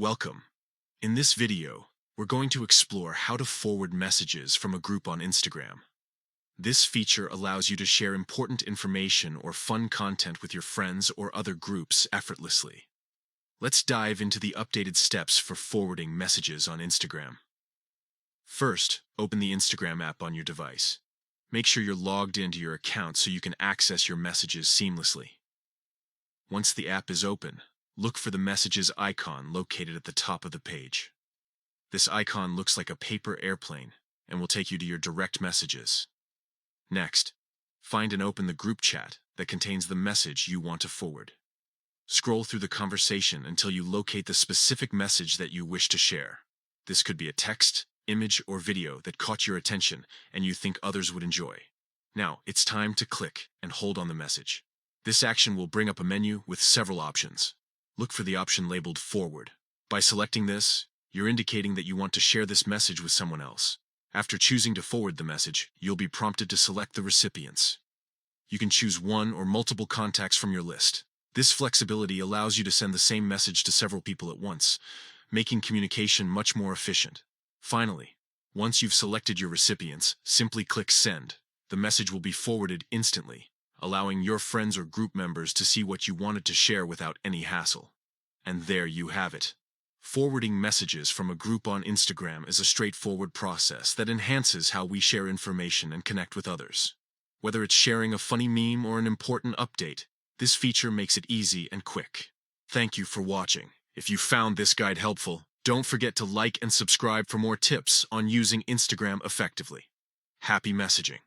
Welcome. In this video, we're going to explore how to forward messages from a group on Instagram. This feature allows you to share important information or fun content with your friends or other groups effortlessly. Let's dive into the updated steps for forwarding messages on Instagram. First, open the Instagram app on your device. Make sure you're logged into your account so you can access your messages seamlessly. Once the app is open, look for the messages icon located at the top of the page. This icon looks like a paper airplane and will take you to your direct messages. Next, find and open the group chat that contains the message you want to forward. Scroll through the conversation until you locate the specific message that you wish to share. This could be a text, image, or video that caught your attention and you think others would enjoy. Now, it's time to click and hold on the message. This action will bring up a menu with several options. Look for the option labeled Forward. By selecting this, you're indicating that you want to share this message with someone else. After choosing to forward the message, you'll be prompted to select the recipients. You can choose one or multiple contacts from your list. This flexibility allows you to send the same message to several people at once, making communication much more efficient. Finally, once you've selected your recipients, simply click Send. The message will be forwarded instantly, allowing your friends or group members to see what you wanted to share without any hassle. And there you have it. Forwarding messages from a group on Instagram is a straightforward process that enhances how we share information and connect with others. Whether it's sharing a funny meme or an important update, this feature makes it easy and quick. Thank you for watching. If you found this guide helpful, don't forget to like and subscribe for more tips on using Instagram effectively. Happy messaging!